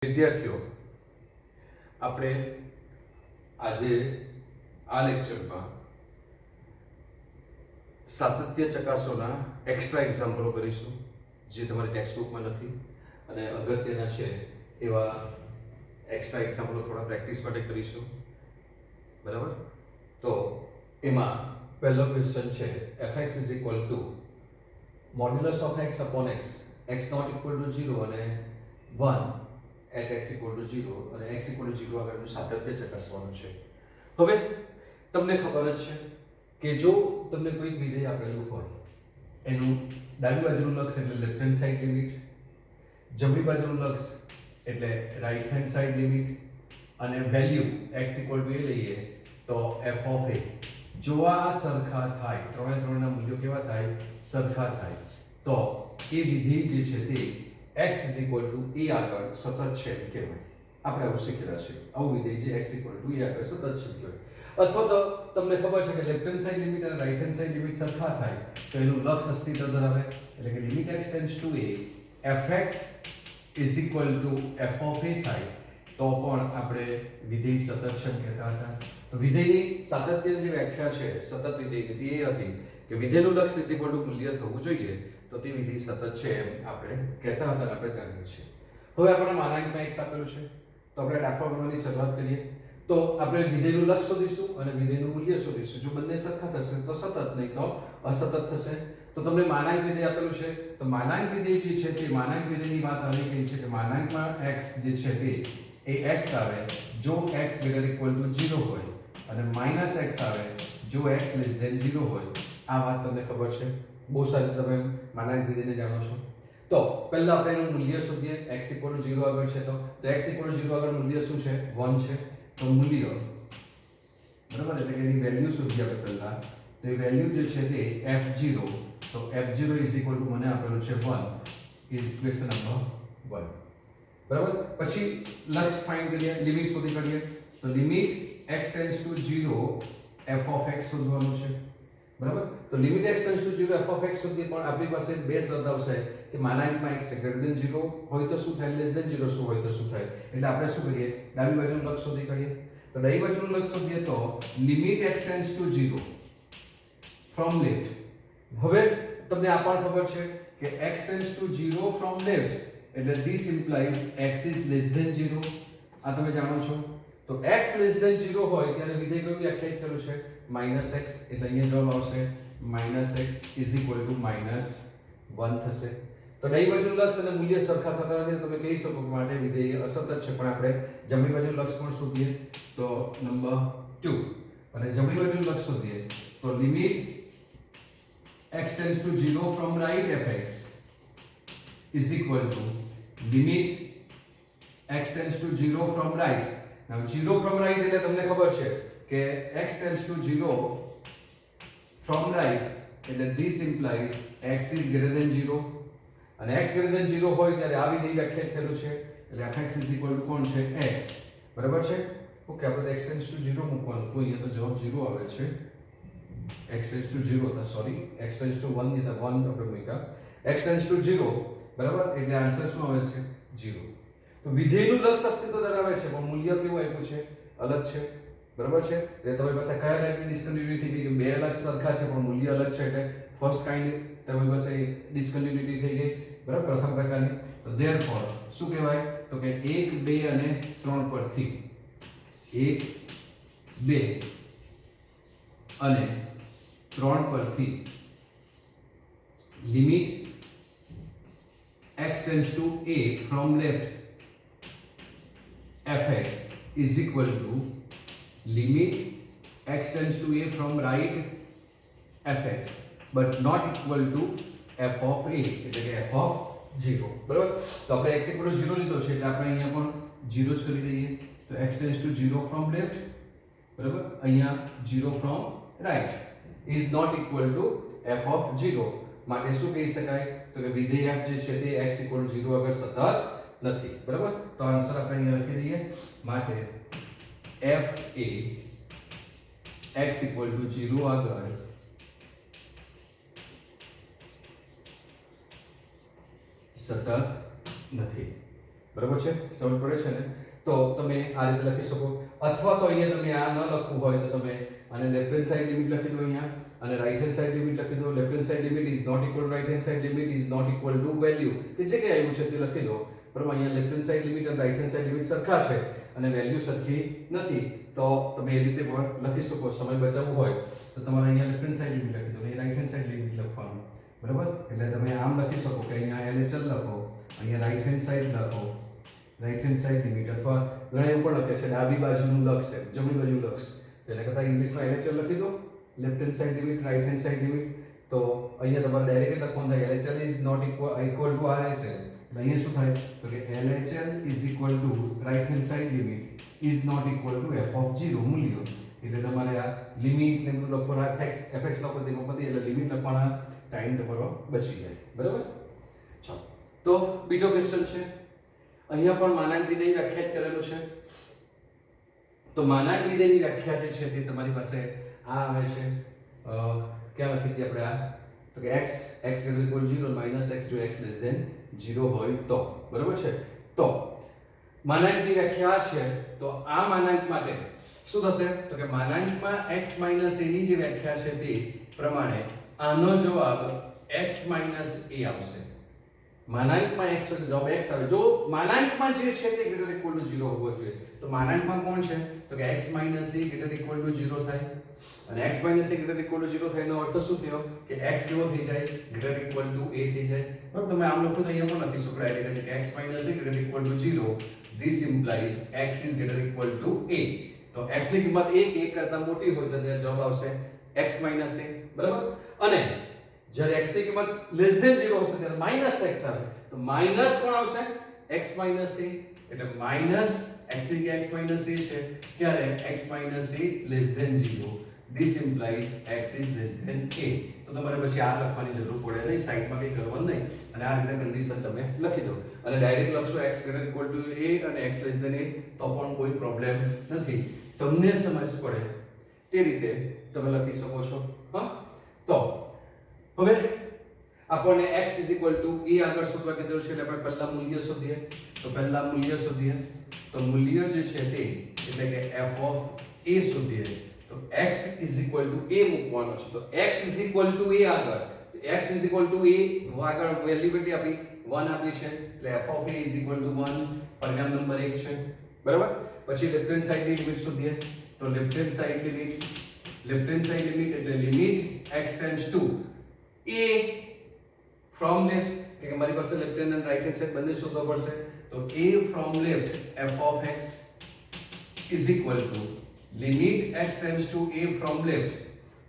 વિદ્યાર્થીઓ, આપણે આજે આ લેક્ચરમાં સાતત્ય ચકાસોના એક્સ્ટ્રા એક્ઝામ્પલો કરીશું જે તમારી ટેક્સ્ટબુકમાં નથી અને અગત્યના છે એવા એક્સ્ટ્રા એક્ઝામ્પલો થોડા પ્રેક્ટિસ માટે કરીશું. બરાબર? તો એમાં પહેલો ક્વેશ્ચન છે fx is equal to modulus of x upon x, x not equal to 0 અને 1 at x equal to 0 અને x equal to 0 આગળનું સાતત્ય ચકાસવાનું છે. હવે તમને ખબર જ છે કે જો તમને કોઈ વિધેય આપેલું હોય એનું ડાબી બાજુનું લક્ષ એટલે લેફ્ટ હેન્ડ સાઈડ લિમિટ, જમણી બાજુનું લક્ષ એટલે રાઈટ હેન્ડ સાઈડ લિમિટ અને વેલ્યુ x equal to એ લઈએ તો f of a જો આ સરખા થાય, ત્રણે ત્રણના મૂલ્યો કેવા થાય? સરખા થાય તો એ વિધેય જે છે તે x is equal to a આગળ સતત છે એમ કહેવાય. આપણે આવું શીખેલા છે. આવું વિધેય છે x equal to a આગળ સતત છે કહેવાય. અથવા તો તમને ખબર છે કે લેફ્ટ હેન્ડ સાઈડ લિમિટ અને રાઈટ હેન્ડ સાઈડ લિમિટ સરખા થાય તો એનું લક્ષ અસ્તિત્વ ધરાવે. એટલે કે limit x tends two a fx is equal to f of a થાય તો પણ આપણે વિધેય સતત છે એમ કહેતા હતા. તો વિધેયની સાતત્યની જે વ્યાખ્યા છે સતત વિધેયની એ હતી કે વિધેયનું લક્ષ is equal to મૂલ્ય થવું જોઈએ તો તે વિધેય સતત છે એમ આપણે કહેતા હતા. આપણે જાણીએ છીએ. હવે આપણે માનાંકમાં x આપેલું છે તો આપણે દાખલા ગણવાની શરૂઆત કરીએ. તો આપણે વિધેયનું લક્ષ શોધીશું અને વિધેયનું મૂલ્ય શોધીશું. જો બંને સરખા થશે તો સતત, નહીં તો અસતત થશે. તો તમને માનાંક વિધેય આપેલું છે તો માનાંક વિધેય જે છે તે માનાંક વિધેયની વાત આવી ગઈ છે કે માનાંકમાં x જે છે તે એ x આવે જો x greater equal to 0 હોય અને માઈનસ x આવે જો x less than 0 હોય. આ વાત તમને ખબર છે. બહુ સારી તમે માનાંક વિધેયને જાણો છો. તો પહેલા આપણે એનું મૂલ્ય શોધીએ. x equal to 0 આગળ છે તો x equal to 0 આગળ મૂલ્ય શું છે? 1 છે. તો મૂલ્ય બરાબર એટલે કે એની વેલ્યુ શોધીએ આપણે પહેલા. તો એ વેલ્યુ જે છે તે f0 તો f0 is equal to મને આપેલું છે 1 ઇક્વેશન નંબર 1. બરાબર? પછી લક્ષ ફાઇન્ડ કરીએ, લિમિટ શોધી કાઢીએ. તો limit x tends to 0 f of x શોધવાનું છે. બરાબર? તો limit x tends to 0 f of x શોધીએ પણ આપણી પાસે બે શરત આવશે કે માનાંકમાં x ગ્રેટર ધેન 0 હોય તો શું થાય, લેસ ધેન 0 શું હોય તો શું થાય. એટલે આપણે શું કરીએ? ડાબી બાજુનું લક્ષ શોધી કાઢીએ. તો ડાબી બાજુનું લક્ષ શોધીએ તો limit x tends to 0 from left. હવે તમને આ પણ ખબર છે કે x tends to 0 from left એટલે this implies x is less than 0. આ તમે જાણો છો. તો x લેસ ધેન 0 હોય ત્યારે વિધેય કયું વ્યાખ્યાયિત કર્યું છે? -x. એટલે અહીંયા જવાબ આવશે -x ઇઝ ઇક્વલ ટુ -1 થશે. તો ડાબી બાજુનું લક્ષ અને મૂલ્ય સરખા થતા નથી. તમે કહી શકો કે માટે વિધેય અસતત છે. પણ આપણે જમણી બાજુનું લક્ષ પણ શોધીએ તો નંબર 2 અને જમણી બાજુનું લક્ષ શોધીએ તો limit x tends to 0 from right fx is equal to limit x tends to 0 from right. Now 0 from right એટલે તમને ખબર છે કે x tends to 0 from right એટલે this implies x is greater than 0 અને x greater than 0 હોય ત્યારે આ વિધેય વ્યાખ્યાયિત થયેલું છે. એટલે fx is equal to કોણ છે? x. બરાબર છે? ઓકે, આપણે x tends to 0 મૂકવાનું તો અહીંયા તો જવાબ 0 આવે છે. x tends to 0 था सॉरी x tends to 1 नहीं था 1 આપણે મૂક્યા. x tends to 0 બરાબર એટલે આન્સર શું આવે છે? 0. તો વિધેયનું લક્ષ અસ્તિત્વ ધરાવે છે પણ મૂલ્ય કેવું આપ્યું છે? અલગ છે. બરાબર છે? એટલે તમારી પાસે કયા ટાઈપની ડિસ્કન્ટિન્યુટી થઈ ગઈ? બે લક્ષ સરખા છે પણ મૂલ્ય અલગ છે એટલે ફર્સ્ટ કાઇન્ડ તમારી પાસે ડિસ્કન્ટિન્યુટી થઈ ગઈ. બરાબર? પ્રથમ પ્રકારની. તો ધેરફોર શું કહેવાય? તો કે 1 2 અને 3 પરથી 1 2 અને 3 પરથી limit x tends to a from left fx is equal to limit x tends to a from right fx but not equal to f of a એટલે કે f of 0. બરાબર? તો આપણે x equal to 0 લીધો છે એટલે આપણે અહીંયા પણ 0 જ કરી દઈએ. તો x tends to 0 from left બરાબર, અહીંયા 0 from right is not equal to f of 0. માટે શું કહી શકાય? તો કે વિધેય f જે છે તે x equal to 0 આગળ સતત નથી. બરાબર? તો આન્સર આપણે અહીંયા લખી દઈએ. માટે f A x equal to 0 આગળ સતત નથી. બરાબર છે, સમજ પડે છે ને? તો તમે આ રીતે લખી શકો, અથવા તો અહીંયા તમે આ ન લખવું હોય તો તમે આને લેફ્ટ હેન્ડ સાઈડ લિમિટ લખી દો અહીંયા, અને રાઈટ હેન્ડ સાઈડ લિમિટ લખી દો. Left hand side limit is not equal to right hand side limit is not equal to value, કે જે કંઈ આવ્યું છે તે લખી દો. બરાબર, અહીંયા લેફ્ટ હેન્ડ સાઈડ લિમિટ અને રાઈટ હેન્ડ સાઈડ લિમિટ સરખા છે અને વેલ્યુ સરખી નથી, તો તમે એ રીતે પણ લખી શકો. સમય બચાવવો હોય તો તમારે અહીંયા લેફ્ટ હેન્ડ સાઈડ લિમિટ લખી દો અને રાઈટ હેન્ડ સાઈડ લિમિટ લખવાનું. બરાબર, એટલે તમે આમ લખી શકો કે અહીંયા LHL લખો, અહીંયા રાઈટ હેન્ડ સાઈડ લખો, રાઈટ હેન્ડ સાઈડ લિમિટ, અથવા ઘણા એવું પણ લખે છે ડાબી બાજુનું લક્ષ છે, જમણી બાજુનું લક્ષ, એટલે કરતા ઇંગ્લિશમાં LHL લખી દો, left hand side limit, right hand side limit. તો અહીંયા તમારે ડાયરેક્ટ લખવાનું થાય LHL is not equal to RHL. એટલે અહીંયા શું થાય તો કે LHL is equal to right hand side limit is not equal to f of 0 મૂલ્ય. એટલે તમારે આ લિમિટ ને બધું લખવાના, fx લખો તેમાં પતી, એટલે લિમિટ લખવાના ટાઈમ તમારો બચી જાય. બરાબર, ચાલો તો બીજો ક્વેશ્ચન છે. અહીંયા પણ માનાંક વિધેય વ્યાખ્યાયિત કરેલું છે. તો માનાંક વિધેયની વ્યાખ્યા જે છે તે તમારી પાસે આ આવે છે. ક્યાં લખી હતી આપણે આ? તો કે x = 0 માઈનસ x જો x લેસ ધેન 0 હોય તો. બરાબર છે, તો માનાંકની વ્યાખ્યા છે. તો આ માનાંક માટે શું થશે તો કે માનાંકમાં x a ની જે વ્યાખ્યા છે તે પ્રમાણે આનો જવાબ x a આવશે. માનાંકમાં x એટલે જવાબ x આવે. જો માનાંકમાં જે છે તે greater equal to 0 હોવો જોઈએ. તો માનાંકમાં કોણ છે તો કે x a greater equal to 0 થાય, અને x a greater equal to 0 થાય એનો અર્થ શું થયો કે x કેવો થઈ જાય greater equal to a થઈ જાય. બરાબર, તમે આમ લખો તો અહીંયા પણ લખી શકો ડાયરેક્ટ કે x a greater equal to 0, this implies x is greater equal to a. તો x ની કિંમત 1 કરતા મોટી હોય તો તેનો જવાબ આવશે x a. બરાબર, અને જ્યારે x ની કિંમત લેસ ધેન 0 હશે ત્યારે માઈનસ x આવે. તો માઈનસ કોણ આવશે x a, એટલે માઈનસ x ની કે x a છે ત્યારે x a less than 0, this implies x is less than a. તો તમારે પછી આ લખવાની જરૂર પડે નહીં, સાઈડમાં કંઈ કરવાનું નહીં, અને આ રીતે કન્ડિશન તમે લખી દો અને ડાયરેક્ટ લખશો x greater equal to a અને x less than a તો પણ કોઈ પ્રોબ્લેમ નથી. તમને સમજ પડે તે રીતે તમે લખી શકો છો. હા, તો હવે આપણને x a આગળ શોધવા કીધું છે, એટલે આપણે પહેલા મૂલ્ય શોધીએ. તો પહેલા મૂલ્ય શોધીએ, તો મૂલ્ય જે છે તે એટલે કે f of a શોધીએ. તો x a મૂકવાનો છે. તો x a આગળ, તો x a આગળ વેલ્યુ કેટલી આપી 1 આપી છે, એટલે f of a 1 પરિણામ નંબર 1 છે. બરાબર, પછી લેફ્ટ હેન્ડ સાઈડ ની લિમિટ શોધીએ. તો લેફ્ટ હેન્ડ સાઈડ લિમિટ એટલે limit x tends two a from left, કે મારી પાસે લેફ્ટ હેન્ડ અને રાઈટ હેન્ડ સાઈડ બંને શોધવા પડશે. તો a from left f of x is equal to limit x tends to a from left.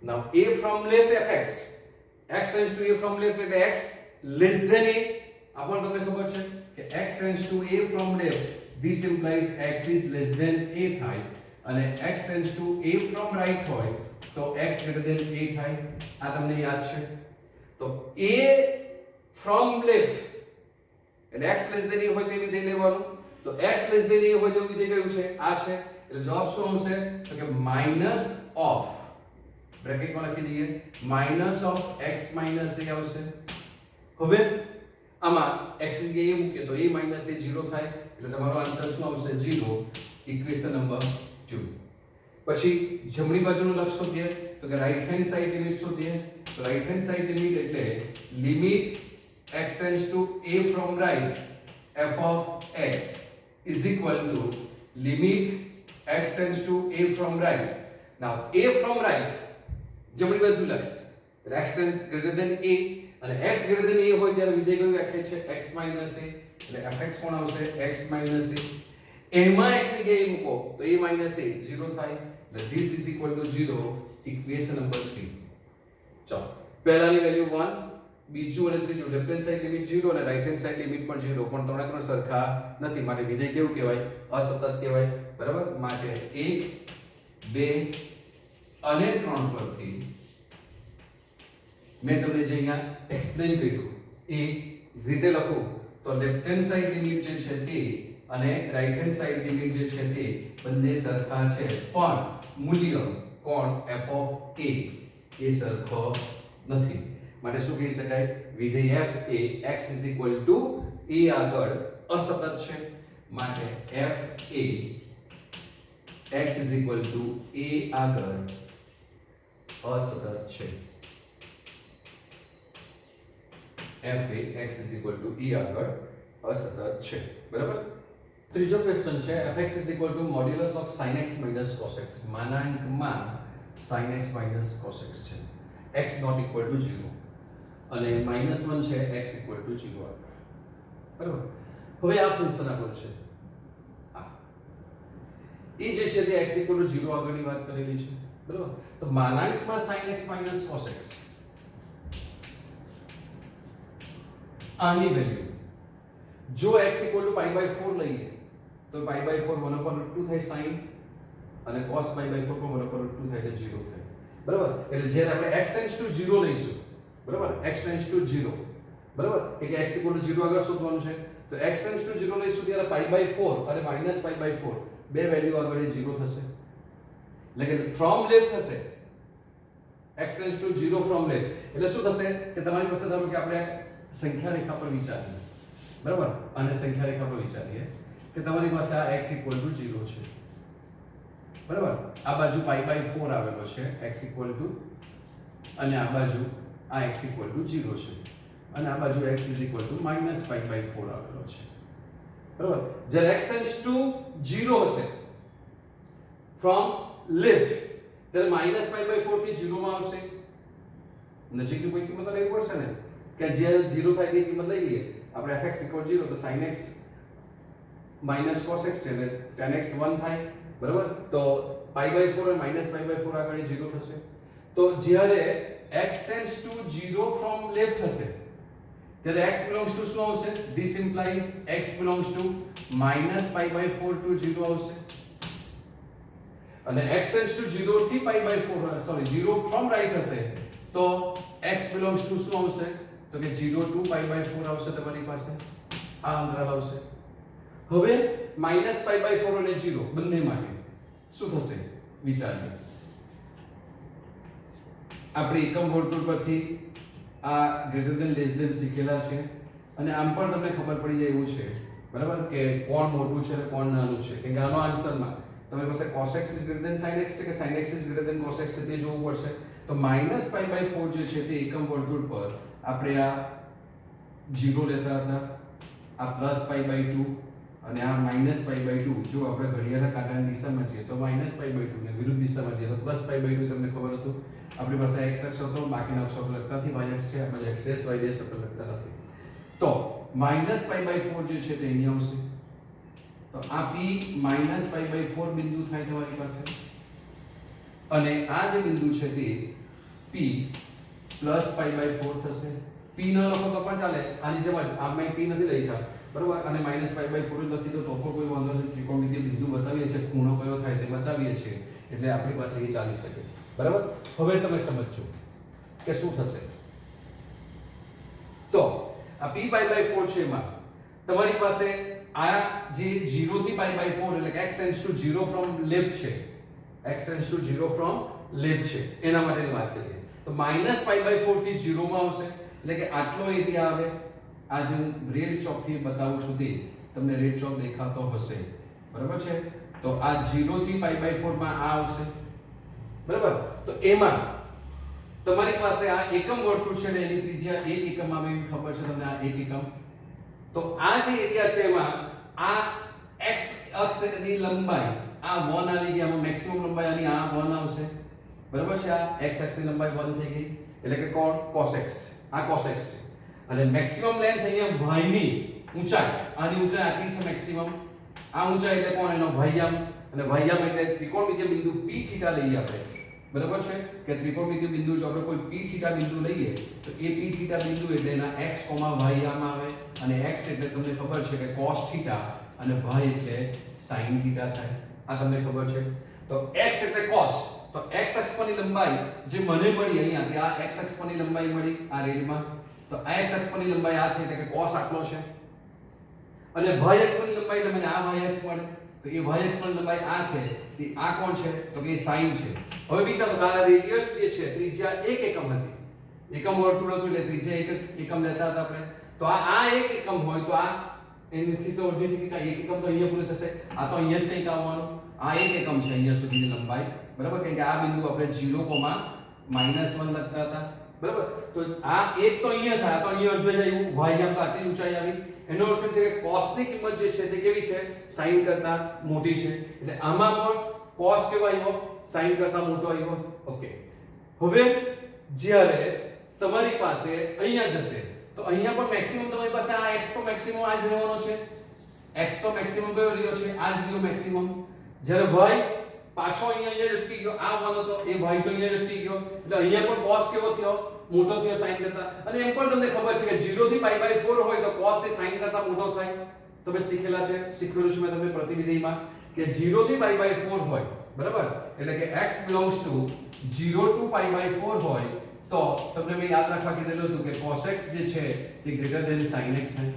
Now a from left fx, x tends to a from left એટલે x less than a. આપણને તમને ખબર છે કે x tends to a from left, this implies x is less than a થાય, અને x tends to a from right હોય તો x greater than a થાય. આ તમને યાદ છે. તો a from left એટલે x less than a હોય તે વિધેય લેવાનું. તો x less than a હોય તો વિધેય કયું છે આ છે. એટલે જવાબ શું આવશે તો કે માઈનસ ઓફ, બ્રેકેટમાં લખી દઈએ, માઈનસ ઓફ x a આવશે. હવે આમાં x ની જગ્યાએ મૂકીએ તો a માઈનસ a 0 થાય, એટલે તમારો આન્સર શું આવશે 0. Equation number 2. પછી જમણી બાજુનું લક્ષ શોધીએ. તો કે રાઈટ હેન્ડ સાઈડ લિમિટ શોધીએ. તો રાઈટ હેન્ડ સાઈડ લિમિટ એટલે limit x tends to a from right f of x is equal to limit x tends to a from right. Now a from right જમણી બાજુ લક્ષ, x tends greater than a, અને x greater than a હોય ત્યારે વિધેય કયું વ્યાખ્યાયિત છે x a, એટલે fx કોણ આવશે x a. એમાં x ની જગ્યાએ મૂકો તો a a 0 થાય, એટલે this is equal to 0. Equation number 3. ચાલો, પહેલાની વેલ્યુ 1, બીજું અને ત્રીજું લેફ્ટ હેન્ડ સાઈડ લિમિટ 0 અને રાઈટ હેન્ડ સાઈડ લિમિટ પણ 0, પણ ત્રણે ત્રણ સરખા નથી, માટે વિધેય કેવું કહેવાય અસતત કહેવાય. બરાબર, માટે 1 2 અને 3 પરથી મેં તમને જે અહીંયા એક્સપ્લેન કર્યું એ રીતે લખું તો લેફ્ટ હેન્ડ સાઈડ લિમિટ જે છે તે અને રાઈટ હેન્ડ સાઈડ લિમિટ જે છે તે બંને સરખા છે, પણ મૂલ્ય કોણ f of a એ સરખો નથી. માટે શું કહી શકાય વિધેય f એ x a આગળ અસતત છે. માટે f એ x a આગળ અસતત છે. f એ x e આગળ અસતત છે. બરાબર. ત્રીજો ક્વેશ્ચન છે fx modulus of sin x cos x. માનાંકમાં sin x cos x છે. x not equal to 0 અને -1 છે x equal to 0 આગળ. બરાબર. હવે આ ફંક્શન આપણું છે એ જે છે તે x equal to 0 આગળની વાત કરેલી છે. બરાબર. તો માનાંકમાં sin x cos x આની વેલ્યુ જો x equal to pi/4 લઈએ તો pi/4 1/2 થાય sin અને cos pi/4 પણ 1/2 થાય એટલે 0 થાય. બરાબર. એટલે જ્યારે આપણે x ટેન્ડ્સ ટુ 0 લઈશું, બરાબર, x ટેન્ડ્સ ટુ 0, બરાબર, કે x equal to 0 આગળ શોધવાનું છે તો x ટેન્ડ્સ ટુ 0 લઈશું ત્યારે pi/4 અને -pi/4 બે વેલ્યુ આગળ 0 થશે. એટલે કે ફ્રોમ લેફ્ટ થશે x tends to 0 from left. એટલે શું થશે કે તમારી પાસે ધારો કે આપણે સંખ્યા રેખા પર વિચારીએ, બરાબર, અને સંખ્યા રેખા પર વિચારીએ કે તમારી પાસે આ x equal to 0 છે, બરાબર, આ બાજુ pi/4 આવેલો છે x equal to, અને આ બાજુ આ x equal to 0 છે અને આ બાજુ x is equal to -pi/4 આવેલો છે. બરાબર. જ્યારે x tends to 0 હશે ફ્રોમ લેફ્ટ ત્યારે -pi/4 થી 0 માં આવશે. નજીકની કોઈ કિંમત લેવી પડશે ને કે જ્યારે 0 થાય તે કિંમત લઈ લઈએ આપણે fx equal 0 તો sin x minus cos x છે એટલે tan x 1 થાય. બરાબર. તો pi/4 અને -pi/4 આગળ 0 થશે. તો જ્યારે x tends to 0 from left હશે ત્યારે x belongs to શું આવશે? This implies x belongs to -pi/4 to 0 આવશે. અને x tends to 0 થી pi/4 0 from right હશે તો x belongs to શું આવશે? તો કે 0 to pi/4 આવશે તમારી પાસે, આ અંતરાલ આવશે. હવે -pi/4 અને 0 બંને માટે શું થશે વિચારીએ. આપણે એકમ વર્તુળ પરથી આ ગ્રેટર ધેન લેસ ધેન શીખેલા છે અને આમ પણ તમને ખબર પડી જાય એવું છે, બરાબર, કે કોણ મોટું છે અને કોણ નાનું છે. કે આનો આન્સરમાં તમારી પાસે cos x is greater than sin x છે કે sin x is greater than cos x છે તે જોવું પડશે. તો -pi/4 જે છે તે એકમ વર્તુળ પર આપણે આ 0 લેતા હતા, આ +pi/2 અને આ -pi/2. જો આપણે ઘડિયાળના કાંટાની દિશામાં જઈએ તો -pi/2 ને વિરુદ્ધ દિશામાં જઈએ તો +pi/2. તમને ખબર હતું આપણી પાસે x અક્ષ હતો, બાકીના અક્ષો આપણે લખતા નથી, y અક્ષ છે, આપણે x' y' આપણે લખતા નથી. તો -pi/4 જે છે તે અહીં આવશે. તો આ p -pi/4 બિંદુ થાય તમારી પાસે અને આ જે બિંદુ છે તે p +pi/4 થશે. p ન લખો તો પણ ચાલે, આની જેમ જ આમાં p નથી લખ્યા, બરોબર, અને -pi/4 લખી દો તો પણ કોઈ વાંધો નથી. ત્રિકોણમિતિય બિંદુ બતાવીએ છીએ, ખૂણો કયો થાય તે બતાવીએ છીએ, એટલે આપણી પાસે એ ચાલી શકે. બરાબર. હવે તમે સમજો કે શું થશે. તો આ p/4 છે એમાં તમારી પાસે આ જે 0 થી pi/4 એટલે કે x tends to 0 from left છે, x tends to 0 from left છે, એના માટેની વાત કરીએ તો -pi/4 થી 0 માં આવશે. એટલે કે આટલો એરિયા આવે. આ જે રેડ ચોક થી બતાવું છું તે તમને રેડ ચોક દેખાતો હશે, બરાબર છે. તો આ 0 થી pi/4 માં આ આવશે, બરાબર. તો એમાં તમારી પાસે આ એકમ વર્તુળ છે ને એની ત્રિજ્યા 1 એકમ આવે એવી ખબર છે તમને, આ 1 એકમ. તો આ જે એરિયા છે એમાં આ x અક્ષની લંબાઈ આ 1 આવી ગઈ, આમાં મેક્સિમમ લંબાઈ આની આ 1 આવશે, બરાબર છે. આ x અક્ષની લંબાઈ 1 થઈ ગઈ એટલે કે કોણ? cos x. આ cos x છે અને મેક્સિમમ લેન્થ અહીંયા y ની ઊંચાઈ, આની ઊંચાઈ આટલી છે મેક્સિમમ. આ ઊંચાઈ એટલે કોણ? એનો વાયામ. અને વાયામ એટલે ત્રિકોણમિતિય બિંદુ p થીટા લઈએ આપણે, બરાબર છે. કે ત્રિકોણમિતિય બિંદુ જો આપણે કોઈ p થીટા બિંદુ લઈએ તો એ p થીટા બિંદુ એટલે એના x, y આમાં આવે અને x એટલે તમને ખબર છે કે cos થીટા અને y એટલે sin થીટા થાય. આ તમને ખબર છે. તો x એટલે cos, તો x અક્ષ પરની લંબાઈ જે મને મળી અહીંયા, આ x અક્ષ પરની લંબાઈ મળી આ રેડમાં. તો આ x અક્ષ પરની લંબાઈ આ છે એટલે કે cos આટલો છે અને y અક્ષ પરની લંબાઈ એટલે મને આ y અક્ષ મળે. તો એ y અક્ષ પરની લંબાઈ આ છે, તે આ કોણ છે? તો કે sin છે. હવે વિચારો કે આ રેડિયસ જે છે ત્રિજ્યા 1 એકમ હતી, એકમ વર્તુળ હતું એટલે ત્રિજ્યા 1 એકમ લેતા હતા આપણે. તો આ 1 એકમ હોય તો આ એનાથી તો અડધીથી કંઈક 1 એકમ તો અહીંયા પૂરું થશે. આ તો અહીંયા જ કંઈક આવવાનું. આ 1 એકમ છે અહીંયા સુધીની લંબાઈ, બરાબર? કારણ કે આ બિંદુ આપણે 0,-1 લખતા હતા, બરાબર? તો આ 1 તો અહીંયા થાય, તો અહીંયા અડધે જ આવ્યું, y આમ તો આટલી ઊંચાઈ આવી. એનો અર્થ એ કે cos ની કિંમત જે છે તે કેવી છે? sin કરતા મોટી છે. એટલે આમાં પણ cos કેવો આવ્યો? sin કરતા મોટો આવ્યો. ઓકે. હવે જ્યારે તમારી પાસે અહીંયા જશે તો અહીંયા પણ મેક્સિમમ તમારી પાસે આ x તો મેક્સિમમ આ જ રહેવાનો છે. x તો મેક્સિમમ કયો રહ્યો છે? આ જ રહ્યો મેક્સિમમ. જ્યારે y પાછો અહીંયા લટકી ગયો, આ 1 હતો એ y તો અહીંયા લટકી ગયો, એટલે અહીંયા પણ cos કેવો થયો? મોટો થયો sin કરતા. અને એમ પણ તમને ખબર છે કે 0 થી π/4 હોય તો cos એ sin કરતા મોટો થાય. તમે શીખેલા છે, શીખવેલું છે મેં તમને પ્રતિવિધિમાં કે 0 થી π/4 હોય, બરાબર? એટલે કે x belongs to 0 to π/4 હોય તો તમને મેં યાદ રાખવા કીધેલું હતું કે cos x જે છે તે greater than sin x થાય,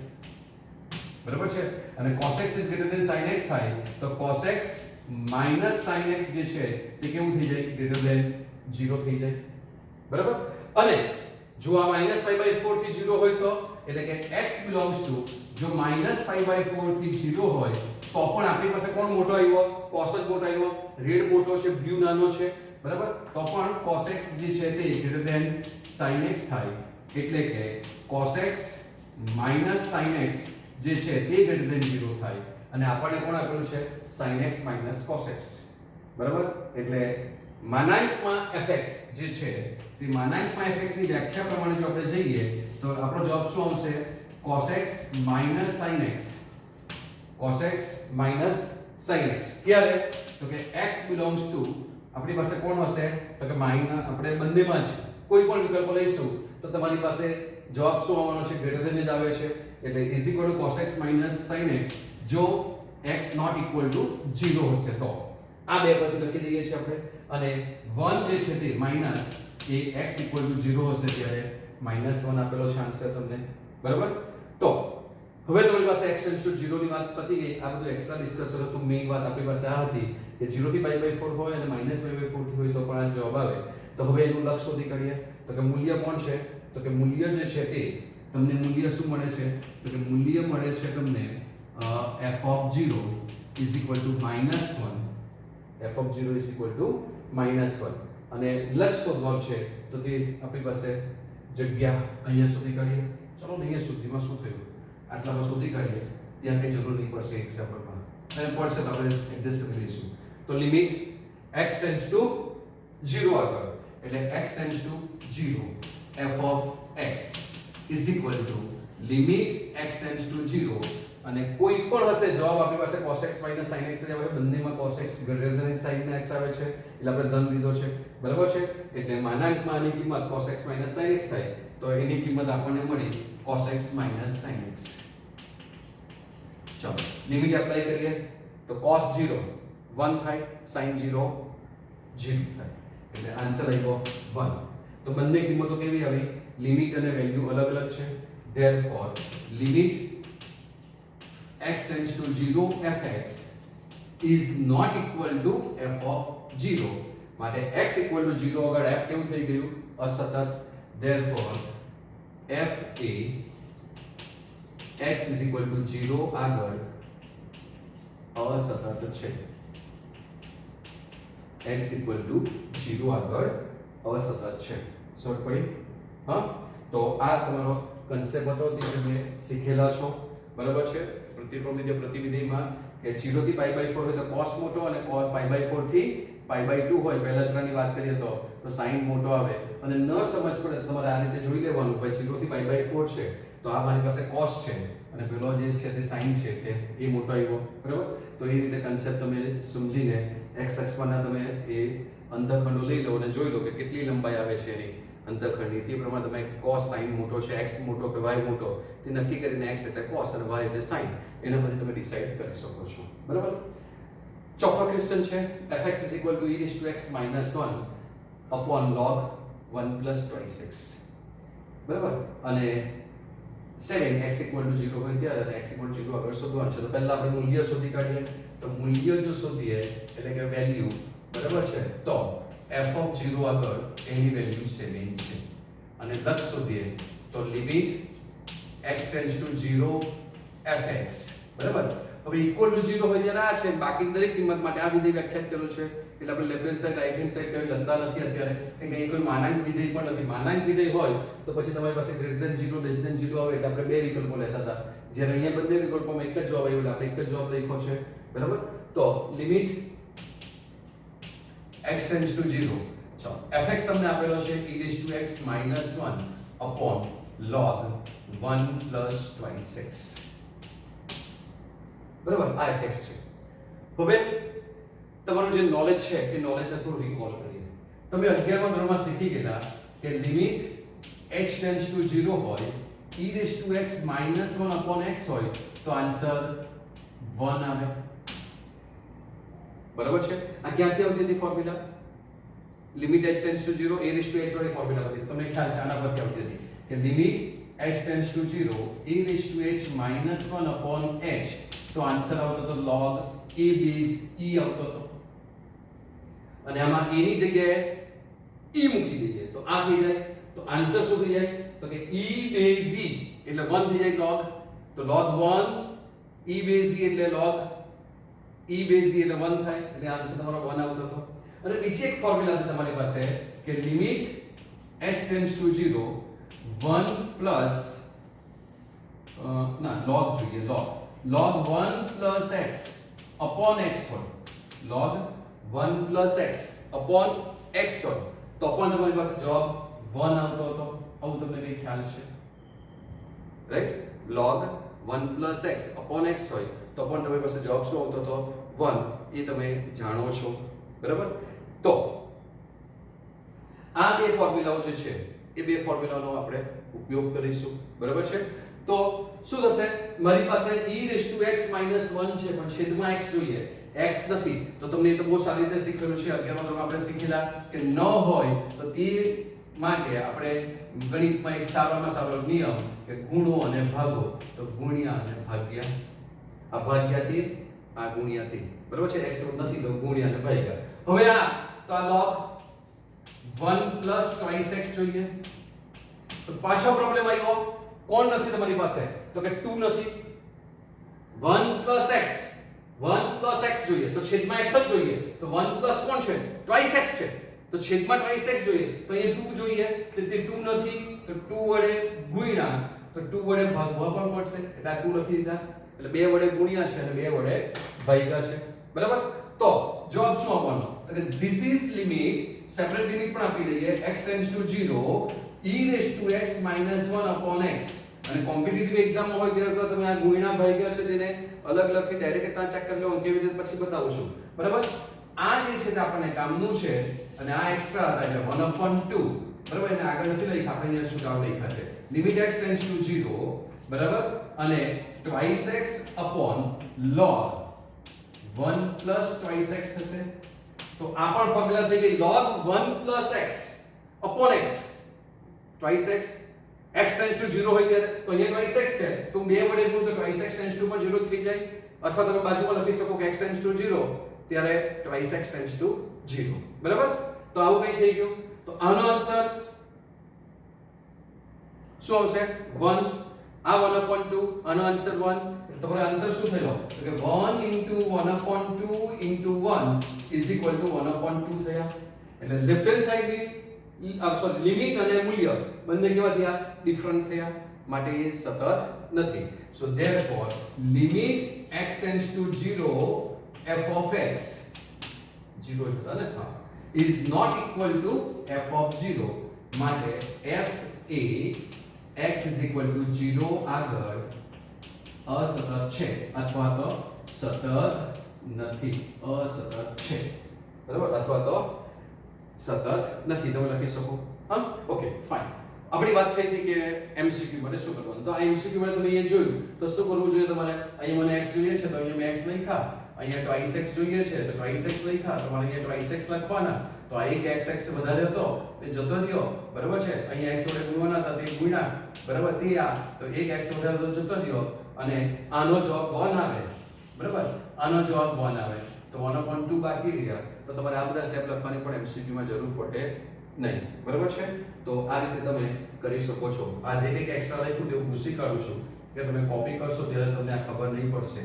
બરાબર છે? અને cos x is greater than sin x થાય તો cos x minus sin x જે છે તે કેવું થઈ જાય? greater than 0 થઈ જાય, બરાબર? અને જો આ -π/4 થી 0 હોય તો એટલે કે x belongs to જો -π/4 થી 0 હોય તો પણ આપણી પાસે કોણ મોટો આવ્યો? cos જ મોટો આવ્યો. રેડ મોટો છે, બ્લુ નાનો છે, બરાબર? તો પણ cos x જે છે તે greater than sin x થાય. એટલે કે cos x minus sin x જે છે તે greater than 0 થાય. અને આપણને કોણ આપેલું છે? sin x minus cos x, બરાબર? એટલે માનાંકમાં fx જે છે તે માનાંકમાં fx ની વ્યાખ્યા પ્રમાણે જો આપણે જઈએ તો આપણો જવાબ શું આવશે? cos x minus sin x. cos x minus sin x. ક્યારે? તો કે x belongs to આપણી પાસે કોણ હશે? તો કે માઈનસ, આપણે બંનેમાં જ કોઈ પણ વિકલ્પ લઈશું તો તમારી પાસે જવાબ શું આવવાનો છે? ગ્રેટર ધેન જ આવે છે. એટલે is equal two cos x minus sin x જો x not equal to 0 હશે તો. આ બે પદ લખી દઈએ છીએ આપણે. અને 1 જે છે તે minus A x equal to 0 હશે ત્યારે -1 આપેલો છે આન્સર તમને, બરાબર? તો હવે તમારી પાસે x ટેન્ડ્સ ટુ 0 ની વાત પતી ગઈ. આ બધું એક્સ્ટ્રા ડિસ્કશન હતું. મેઇન વાત આપણી પાસે આ હતી કે 0 થી π/4 હોય અને -π/4 થી હોય તો પણ આ જવાબ આવે. તો હવે એનું લક્ષ શોધી કાઢીએ. તો કે મૂલ્ય કોણ છે? તો કે મૂલ્ય જે છે તે તમને મૂલ્ય શું મળે છે? તો કે મૂલ્ય મળે છે તમને f(0) is equal to -1. f(0) is equal to -1. અને લક્ષ શોધવાનું છે તો તે આપણી પાસે જગ્યા અહીંયા સુધી કાઢીએ. ચલો ને અહીંયા સુધીમાં શું થયું? આટલામાં શોધી કાઢીએ. ત્યાં કઈ જરૂર નહીં પડશે એક્ઝામ્પલમાં. અને પડશે તો આપણે એડજસ્ટ કરી લઈશું. તો લિમિટ x ટેન્ડ્સ ટુ 0 આગળ એટલે x tends to 0 f of x is equal to limit x tends to 0 અને કોઈ પણ હશે જવાબ આપણી પાસે cos x minus sin x જ આવે છે. બંનેમાં cos x greater than sin x આવે છે એટલે આપણે ધન લીધો છે, બરાબર છે? એટલે માનાંકમાં આની કિંમત cos x minus sin x થાય તો એની કિંમત આપણને મળી cos x minus sin x. ચલો લિમિટ એપ્લાય કરીએ તો cos 0 1 થાય, sin 0 0 થાય. એટલે આન્સર આવ્યો 1. તો બંને કિંમતો કેવી આવી? લિમિટ અને વેલ્યુ અલગ અલગ છે. therefore limit x tends to 0 fx is not equal to f of 0. માટે x equal to 0 આગળ f કેવું થઈ ગયું? અસતત. therefore f A x is equal to 0 આગળ અસતત છે. x equal to 0 આગળ અસતત છે. સમજ પડી? હા, તો આ તમારો કન્સેપ્ટ હતો જે તમે શીખેલા છો, બરાબર છે? પ્રતિવિધિમાં કે 0 થી π/4 હોય તો cos મોટો અને π/4 થી π/2 હોય પહેલા જણાની વાત કરીએ તો sin મોટો આવે. અને ન સમજ પડે તમારે આ રીતે જોઈ લેવાનું ભાઈ 0 થી π/4 છે તો આ મારી પાસે cos છે અને પેલો જે છે તે sin છે તે એ મોટો આવ્યો, બરાબર? તો એ રીતે કન્સેપ્ટ તમે સમજીને x અક્ષમાં તમે એ અંતઃખંડો લઈ લો અને જોઈ લો કે કેટલી લંબાઈ આવે છે એની અંતઃખંડની. તે પ્રમાણે તમે cos sin મોટો છે, x મોટો કે y મોટો તે નક્કી કરીને x એટલે cos અને y એટલે sin એના પરથી તમે ડિસાઈડ કરી શકો છો, બરાબર? ચોથો ક્વેશ્ચન છે fx is equal to e raised to x minus 1 upon log 1 plus 26, બરાબર? અને 7 x equal to 0 હોય ત્યારે અને x equal to 0 આગળ શોધવાનું છે. તો પહેલા આપણે મૂલ્ય શોધી કાઢીએ. તો મૂલ્ય જો શોધીએ એટલે કે વેલ્યુ, બરાબર છે? તો f of 0 આગળ એની વેલ્યુ 7 છે. અને લક્ષ શોધીએ તો limit x tends to 0 fx બરાબર. હવે ઇક્વલ ટુ 0 હોય ત્યારે આ છે, બાકી દરેક કિંમત માટે આ વિધેય વ્યાખ્યાયિત કરેલું છે. એટલે આપણે left hand side right hand side કઈ લખતા નથી અત્યારે, કેમ કે અહીં કોઈ માનાંક વિધેય પણ નથી. માનાંક વિધેય હોય તો પછી તમારી પાસે ગ્રેટર ધેન 0 લેસ ધેન 0 આવે એટલે આપણે બે વિકલ્પો લેતા હતા. જ્યારે અહીંયા બંને વિકલ્પોમાં એક જ જવાબ આવ્યો એટલે આપણે એક જ જવાબ લખ્યો છે બરાબર. તો લિમિટ x ટેન્ડ્સ ટુ 0. ચાલો fx તમને આપેલો છે e⁻x - 1 upon log 1 plus 26 બરાબર. આ fx છે. હવે તમારું જે નોલેજ છે એ નોલેજને થોડું રિકોલ કરીએ. તમે 11મા ધોરણમાં શીખી ગયા કે લિમિટ h ટેન્ડ્સ ટુ 0 હોય, e⁻x - 1 upon x હોય તો આન્સર 1 આવે બરાબર છે. આ ક્યાંથી આવતી હતી formula? Limit h tends to 0 e⁻x વાળી ફોર્મ્યુલા હતી. તમને ખ્યાલ છે આના પરથી આવતી હતી કે limit h tends to 0 e⁻x - 1 upon h તો આન્સર આવતો તો log a બેઝ e આવતો તો, અને આમાં a ની જગ્યાએ e મૂકી દઈએ તો આ થઈ જાય. તો આન્સર શું થઈ જાય? તો કે e બેઝ e એટલે 1 થઈ જાય log. તો log 1 e બેઝ e એટલે log e બેઝ e એટલે 1 થાય, એટલે આન્સર તમારો 1 આવતો હતો. અને બીજી એક ફોર્મ્યુલા હતી તમારી પાસે કે limit h tends to 0 1 plus log જોઈએ log 1 plus x upon x હોય, log 1 plus x upon x હોય તો પણ તમારી પાસે જવાબ 1 આવતો હતો. આવું તમને કઈ ખ્યાલ છે? Right. log 1 plus x upon x હોય તો પણ તમારી પાસે જવાબ શું આવતો હતો? 1. એ તમે જાણો છો બરાબર. તો આ બે ફોર્મ્યુલાઓ જે છે એ બે ફોર્મ્યુલાનો આપણે ઉપયોગ કરીશું બરાબર છે. તો શું થશે? મારી પાસે e⁻x - 1 છે પણ છેદમાં x જોઈએ, x નથી. તો તમને એ તો બહુ સારી રીતે શીખેલું છે. 11મા ધોરણમાં આપણે શીખેલા કે ન હોય તો તે માટે આપણે ગણિતમાં એક સારામાં સારો નિયમ કે ગુણો અને ભાગો. તો ગુણ્યા અને ભાગ્યા. આ ભાગ્યા તે, આ ગુણ્યા તે બરાબર છે. x નથી તો ગુણ્યા અને ભાગ્યા. હવે આ તો આ log 1 plus 2x જોઈએ. તો પાછો પ્રોબ્લેમ આવ્યો. કોણ નથી તમારી પાસે? તો કે 2 નથી. 1 plus x જોઈએ તો છેદમાં x જ જોઈએ. તો 1 plus કોણ છે? 2x છે. તો છેદમાં 2x જોઈએ તો અહીંયા 2 જોઈએ. તો તે 2 નથી તો 2 વડે ગુણ્યા, તો 2 વડે ભાગવા પણ પડશે એટલે આ 2 લખી દીધા. એટલે 2 વડે ગુણ્યા છે અને 2 વડે ભાગ્યા છે બરાબર. તો જવાબ શું આવવાનો? તો કે this is limit, separate limit પણ આપી દઈએ, x tends to 0 e⁻x - 1 upon x. અને કોમ્પિટિટિવ એક્ઝામમાં હોય ત્યારે તો તમે આ ગુણ્યા ભાગ્યા છે તેને અલગ લખી ડાયરેક્ટ ત્યાં ચેક કરી લો, કેવી રીતે પછી બતાવું છું બરાબર. આ જે છે તે આપણને કામનું છે અને આ એક્સ્ટ્રા હતા એટલે 1/2 બરાબર. એને આગળ નથી લખ્યા, આપણે અહીંયા શું કામ લખ્યા છે લિમિટ x ટેન્ડ્સ ટુ 0 બરાબર અને 2x upon log 1 plus 2x થશે. તો આ પણ ફોર્મ્યુલા થઈ ગઈ log 1 plus x upon x 2x. x tends to 0 હોય ત્યારે તો અહીંયા 2x છે તો 2 વડે ગુણ તો 2x ટેન્ડ્સ ટુ પણ 0 થઈ જાય. અથવા તમે બાજુમાં લખી શકો કે x ટેન્ડ્સ ટુ 0 ત્યારે 2x ટેન્ડ્સ ટુ 0 બરાબર. તો આવું કઈ થઈ ગયું. તો આનો આન્સર શું આવશે? 1. આ 1/2 આનો આન્સર 1. એટલે તમારો આન્સર શું થયો? તો કે 1 * 1/2 * 1 is equal to 1/2 થયા. એટલે લેફ્ટ હેન્ડ સાઈડની લિમિટ અને મૂલ્ય બંને કેવા થયા? ડિફરન્ટ થયા. માટે એ સતત નથી. So therefore limit x tends to 0 f of x 0 છે ને? હા, is not equal to f of 0. માટે f A x is equal to 0 આગળ અસતત છે અથવા તો સતત નથી. અસતત છે બરાબર અથવા તો સતત નથી તમે લખી શકો. હા ઓકે ફાઇન. આપણી વાત થઈ હતી કે એમસીક્યુ માટે શું કરવાનું. તો આ એમસીક્યુ માટે તમે અહીંયા જોયું તો શું કરવું જોઈએ તમારે? અહીંયા મને x જોઈએ છે તો અહીંયા મેં x લખ્યા. અહીંયા 2x જોઈએ છે તો 2x લખ્યા. તમારે અહીંયા 2x લખવાના. તો આ એક x વધારે હતો તે જતો રહ્યો બરાબર છે. અહીંયા x વડે ગુણવાના હતા તે ગુણ્યા બરાબર. તે આ તો એક x વધારે તો જતો રહ્યો અને આનો જવાબ 1 આવે બરાબર. આનો જવાબ 1 આવે તો 1/2 બાકી રહ્યા. તો તમારે આ બધા સ્ટેપ લખવાની પણ MCQ માં જરૂર પડે નહીં બરાબર છે. તો આ રીતે તમે કરી શકો છો. આ જે કંઈક એક્સ્ટ્રા લખ્યું તે હું ભૂસી કાઢું છું કે તમે કોપી કરશો ત્યારે તમને તમને આ ખબર નહીં પડશે,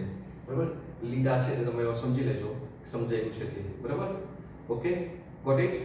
બરાબર. લીટા છે તે તમે એવા સમજી લેજો, સમજાયું છે તે, બરાબર. Okay, got it.